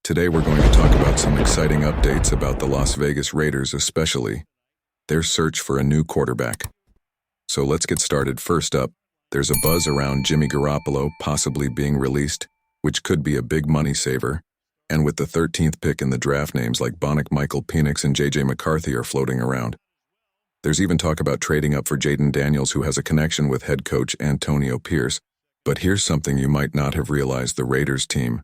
Today we're going to talk about some exciting updates about the Las Vegas Raiders, especially their search for a new quarterback. So let's get started. First up, there's a buzz around Jimmy Garoppolo possibly being released, which could be a big money saver. And with the 13th pick in the draft, names like Bonick, Michael Penix, and J.J. McCarthy are floating around. There's even talk about trading up for Jaden Daniels, who has a connection with head coach Antonio Pierce. But here's something you might not have realized: the Raiders team,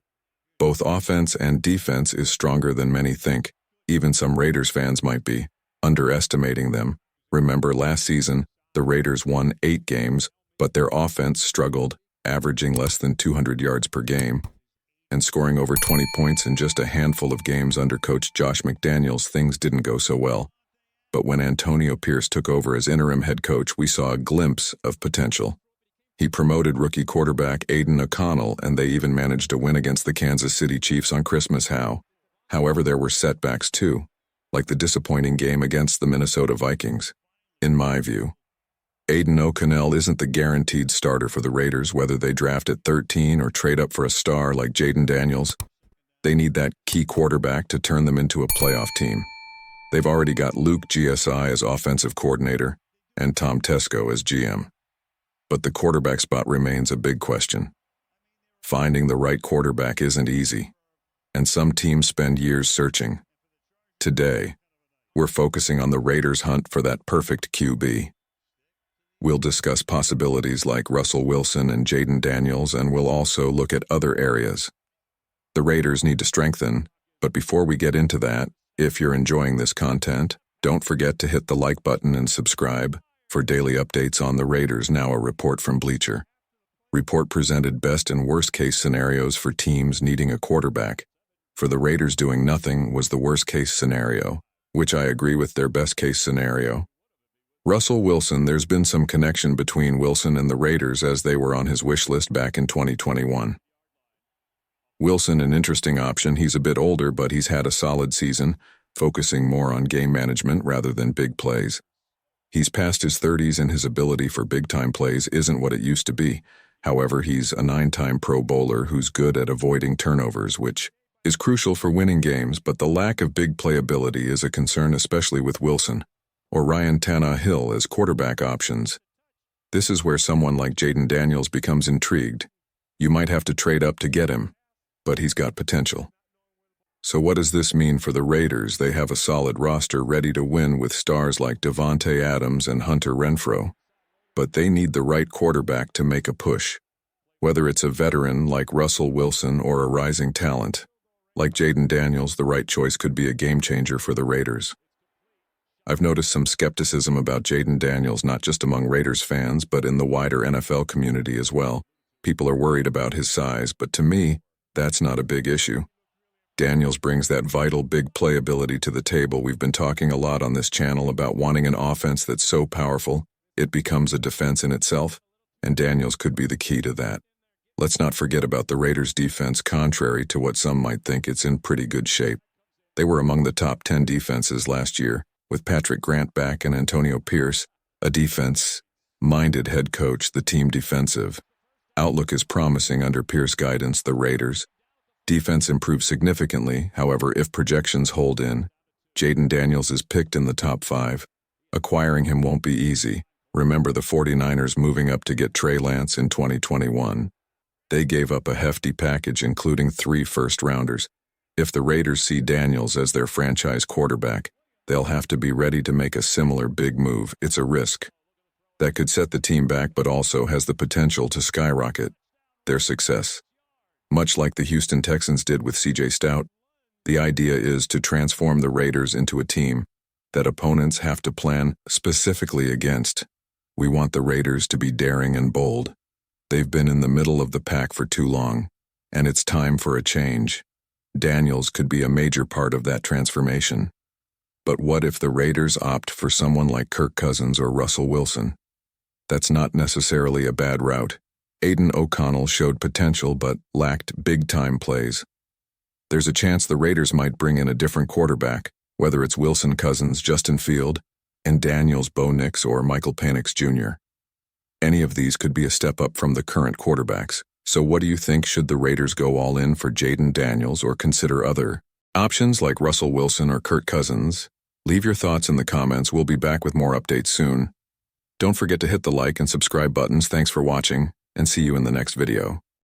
both offense and defense, is stronger than many think. Even some Raiders fans might be underestimating them. Remember last season, the Raiders won 8 games, but their offense struggled, averaging less than 200 yards per game and scoring over 20 points in just a handful of games under coach Josh McDaniels. Things didn't go so well. But when Antonio Pierce took over as interim head coach, we saw a glimpse of potential. He promoted rookie quarterback Aiden O'Connell, and they even managed to win against the Kansas City Chiefs on Christmas. However, there were setbacks too, like the disappointing game against the Minnesota Vikings. In my view, Aiden O'Connell isn't the guaranteed starter for the Raiders, whether they draft at 13 or trade up for a star like Jaden Daniels. They need that key quarterback to turn them into a playoff team. They've already got Luke GSI as offensive coordinator and Tom Tesco as GM. But the quarterback spot remains a big question. Finding the right quarterback isn't easy, and some teams spend years searching. Today, we're focusing on the Raiders' hunt for that perfect QB. We'll discuss possibilities like Russell Wilson and Jaden Daniels, and we'll also look at other areas the Raiders need to strengthen. But before we get into that, if you're enjoying this content, don't forget to hit the like button and subscribe for daily updates on the Raiders. Now, a report from Bleacher Report presented best and worst case scenarios for teams needing a quarterback. For the Raiders, doing nothing was the worst case scenario, which I agree with. Their best case scenario: Russell Wilson. There's been some connection between Wilson and the Raiders, as they were on his wish list back in 2021. Wilson, an interesting option. He's a bit older, but he's had a solid season, focusing more on game management rather than big plays. He's past his 30s, and his ability for big-time plays isn't what it used to be. However, he's a 9-time Pro Bowler who's good at avoiding turnovers, which is crucial for winning games. But the lack of big playability is a concern, especially with Wilson or Ryan Tannehill as quarterback options. This is where someone like Jaden Daniels becomes intrigued. You might have to trade up to get him, but he's got potential. So what does this mean for the Raiders? They have a solid roster ready to win with stars like Devontae Adams and Hunter Renfrow. But they need the right quarterback to make a push. Whether it's a veteran like Russell Wilson or a rising talent like Jaden Daniels, the right choice could be a game changer for the Raiders. I've noticed some skepticism about Jaden Daniels, not just among Raiders fans, but in the wider NFL community as well. People are worried about his size, but to me, that's not a big issue. Daniels brings that vital big playability to the table. We've been talking a lot on this channel about wanting an offense that's so powerful it becomes a defense in itself, and Daniels could be the key to that. Let's not forget about the Raiders' defense. Contrary to what some might think, it's in pretty good shape. They were among the top 10 defenses last year, with Patrick Grant back and Antonio Pierce, a defense-minded head coach. The team defensive outlook is promising under Pierce guidance. The Raiders' defense improved significantly. However, if projections hold in, Jaden Daniels is picked in the top 5. Acquiring him won't be easy. Remember the 49ers moving up to get Trey Lance in 2021. They gave up a hefty package, including 3 first-rounders. If the Raiders see Daniels as their franchise quarterback, they'll have to be ready to make a similar big move. It's a risk that could set the team back, but also has the potential to skyrocket their success. Much like the Houston Texans did with C.J. Stroud, the idea is to transform the Raiders into a team that opponents have to plan specifically against. We want the Raiders to be daring and bold. They've been in the middle of the pack for too long, and it's time for a change. Daniels could be a major part of that transformation. But what if the Raiders opt for someone like Kirk Cousins or Russell Wilson? That's not necessarily a bad route. Aiden O'Connell showed potential but lacked big-time plays. There's a chance the Raiders might bring in a different quarterback, whether it's Wilson, Cousins, Justin Field, and Daniels, Bo Nix, or Michael Penix Jr. Any of these could be a step up from the current quarterbacks. So what do you think? Should the Raiders go all in for Jaden Daniels or consider other options like Russell Wilson or Kirk Cousins? Leave your thoughts in the comments. We'll be back with more updates soon. Don't forget to hit the like and subscribe buttons. Thanks for watching, and see you in the next video.